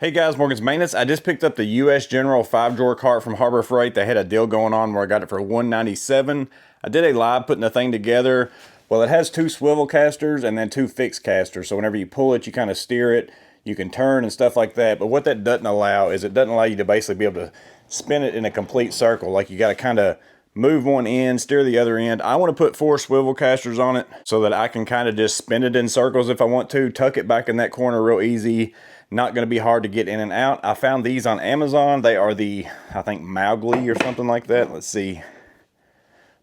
Hey guys, Morgan's Maintenance. I just picked up the US General 5-drawer cart from Harbor Freight. They had a deal going on where I got it for $197. I did a live putting the thing together. Well, it has 2 swivel casters and then 2 fixed casters. So whenever you pull it, you kind of steer it. You can turn and stuff like that. But what that doesn't allow is it doesn't allow you to basically be able to spin it in a complete circle. Like you got to kind of move one end, steer the other end. I want to put 4 swivel casters on it so that I can kind of just spin it in circles if I want to, tuck it back in that corner real easy. Not going to be hard to get in and out. I found these on Amazon. They are the, I think, Mowgli or something like that. Let's see.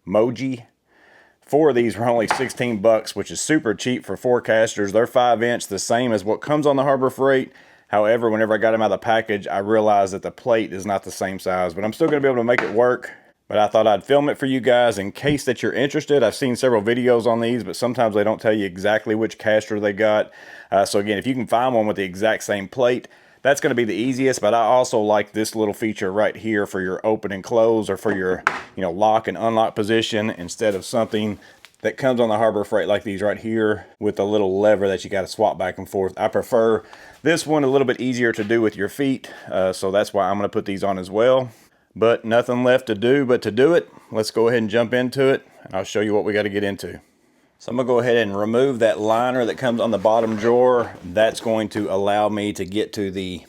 Moji. 4 of these were only 16 bucks, which is super cheap for 4 casters. They're 5-inch, the same as what comes on the Harbor Freight. However, whenever I got them out of the package, I realized that the plate is not the same size, but I'm still going to be able to make it work. But I thought I'd film it for you guys in case that you're interested. I've seen several videos on these, but sometimes they don't tell you exactly which caster they got. So again, if you can find one with the exact same plate, that's going to be the easiest. But I also like this little feature right here for your open and close, or for your, lock and unlock position, instead of something that comes on the Harbor Freight like these right here with a little lever that you got to swap back and forth. I prefer this one, a little bit easier to do with your feet. So that's why I'm going to put these on as well. But nothing left to do but to do it. Let's go ahead and jump into it, and I'll show you what we got to get into. So I'm going to go ahead and remove that liner that comes on the bottom drawer. That's going to allow me to get to the,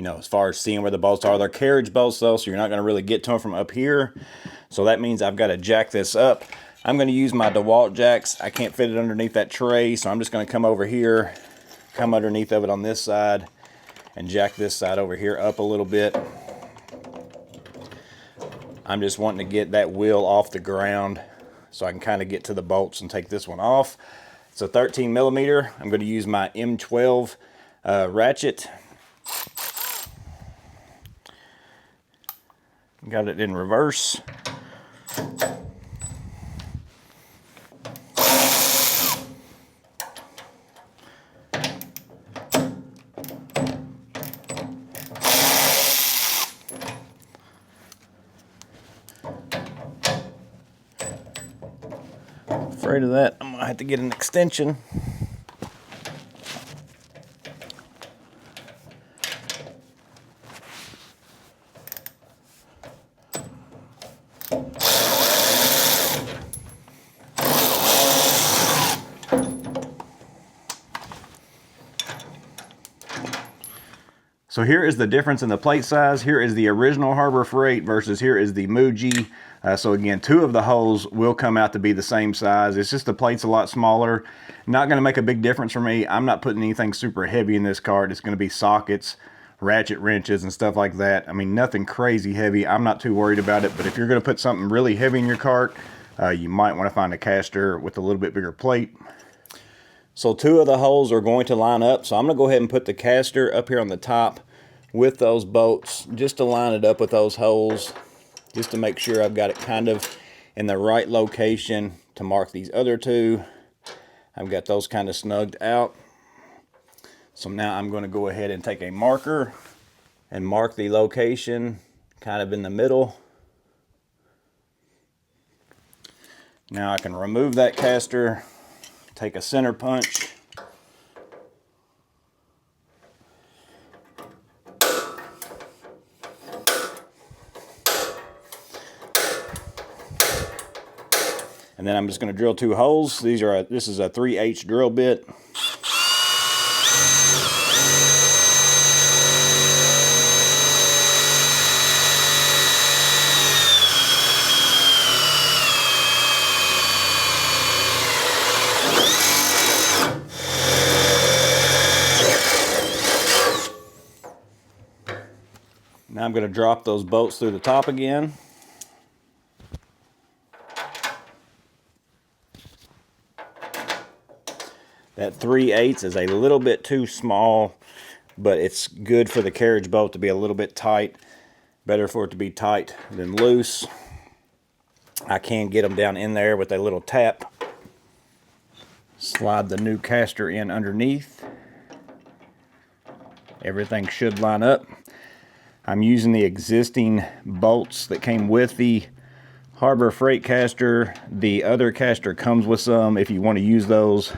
as far as seeing where the bolts are. They're carriage bolts though, so you're not going to really get to them from up here. So that means I've got to jack this up. I'm going to use my DeWalt jacks. I can't fit it underneath that tray, so I'm just going to come over here, come underneath of it on this side, and jack this side over here up a little bit. I'm just wanting to get that wheel off the ground so I can kind of get to the bolts and take this one off. It's a 13 millimeter. I'm going to use my M12 ratchet. Got it in reverse. Afraid of that, I'm gonna have to get an extension. So here is the difference in the plate size. Here is the original Harbor Freight versus here is the Muji. So again, 2 of the holes will come out to be the same size. It's just the plate's a lot smaller. Not going to make a big difference for me. I'm not putting anything super heavy in this cart. It's going to be sockets, ratchet wrenches, and stuff like that. I mean, nothing crazy heavy. I'm not too worried about it. But if you're going to put something really heavy in your cart, you might want to find a caster with a little bit bigger plate. So 2 of the holes are going to line up. So I'm going to go ahead and put the caster up here on the top with those bolts, just to line it up with those holes, just to make sure I've got it kind of in the right location to mark these other 2. I've got those kind of snugged out. So now I'm going to go ahead and take a marker and mark the location kind of in the middle. Now I can remove that caster, take a center punch, and then I'm just going to drill 2 holes. This is a 3/8 drill bit. Now I'm going to drop those bolts through the top again. That 3/8 is a little bit too small, but it's good for the carriage bolt to be a little bit tight. Better for it to be tight than loose. I can get them down in there with a little tap. Slide the new caster in underneath. Everything should line up. I'm using the existing bolts that came with the Harbor Freight caster. The other caster comes with some if you want to use those,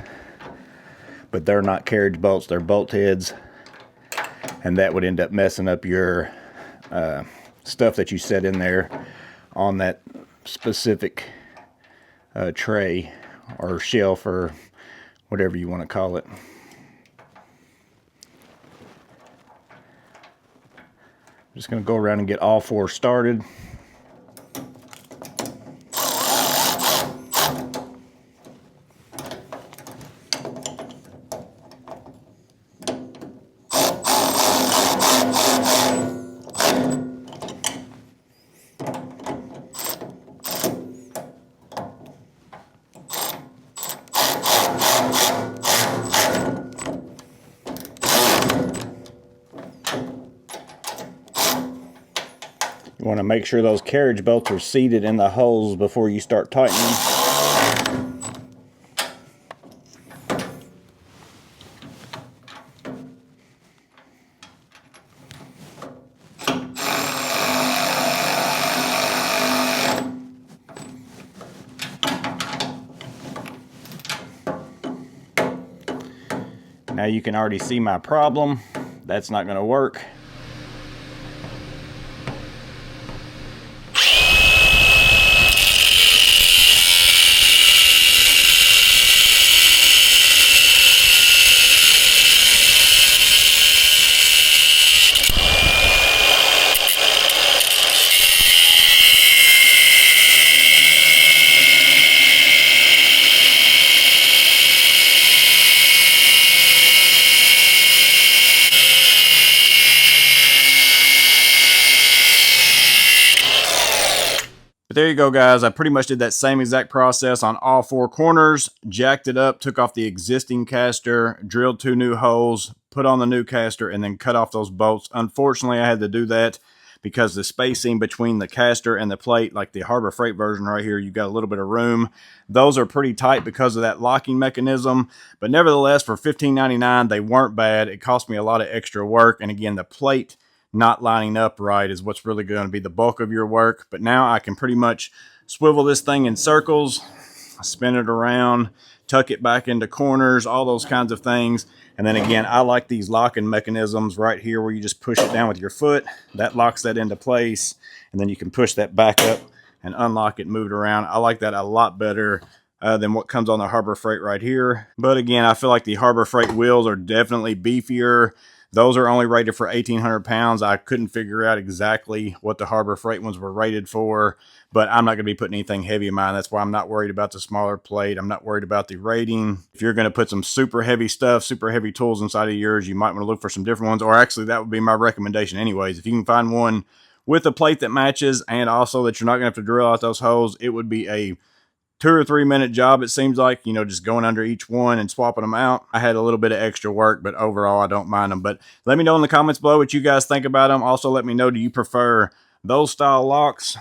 but they're not carriage bolts, they're bolt heads. and that would end up messing up your stuff that you set in there on that specific tray or shelf or whatever you want to call it. Just going to go around and get all 4 started. You want to make sure those carriage bolts are seated in the holes before you start tightening. Now you can already see my problem. That's not going to work. But there you go, guys. I pretty much did that same exact process on all 4 corners, jacked it up, took off the existing caster, drilled 2 new holes, put on the new caster, and then cut off those bolts. Unfortunately, I had to do that because the spacing between the caster and the plate, like the Harbor Freight version right here, you got a little bit of room. Those are pretty tight because of that locking mechanism. But nevertheless, for $15.99, they weren't bad. It cost me a lot of extra work. And again, the plate not lining up right is what's really going to be the bulk of your work. But now I can pretty much swivel this thing in circles, spin it around, tuck it back into corners, all those kinds of things. And then again, I like these locking mechanisms right here where you just push it down with your foot. That locks that into place. And then you can push that back up and unlock it and move it around. I like that a lot better than what comes on the Harbor Freight right here. But again, I feel like the Harbor Freight wheels are definitely beefier. Those are only rated for 1,800 pounds. I couldn't figure out exactly what the Harbor Freight ones were rated for, but I'm not going to be putting anything heavy in mine. That's why I'm not worried about the smaller plate. I'm not worried about the rating. If you're going to put some super heavy stuff, super heavy tools inside of yours, you might want to look for some different ones, or actually that would be my recommendation anyways. If you can find one with a plate that matches and also that you're not going to have to drill out those holes, it would be a 2 or 3 minute job, it seems like, you know, just going under each one and swapping them out. I had a little bit of extra work, but overall I don't mind them. But let me know in the comments below what you guys think about them. Also let me know, do you prefer those style locks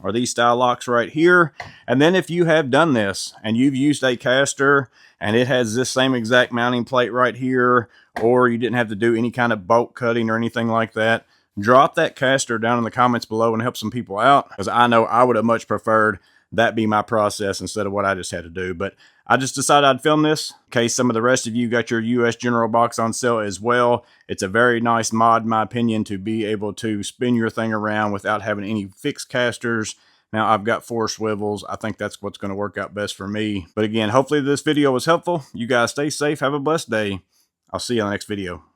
or these style locks right here? And then if you have done this and you've used a caster and it has this same exact mounting plate right here, or you didn't have to do any kind of bolt cutting or anything like that, drop that caster down in the comments below and help some people out, because I know I would have much preferred that be my process instead of what I just had to do. But I just decided I'd film this in case some of the rest of you got your US General box on sale as well. It's a very nice mod, in my opinion, to be able to spin your thing around without having any fixed casters. Now I've got 4 swivels. I think that's what's going to work out best for me. But again, hopefully this video was helpful. You guys stay safe. Have a blessed day. I'll see you on the next video.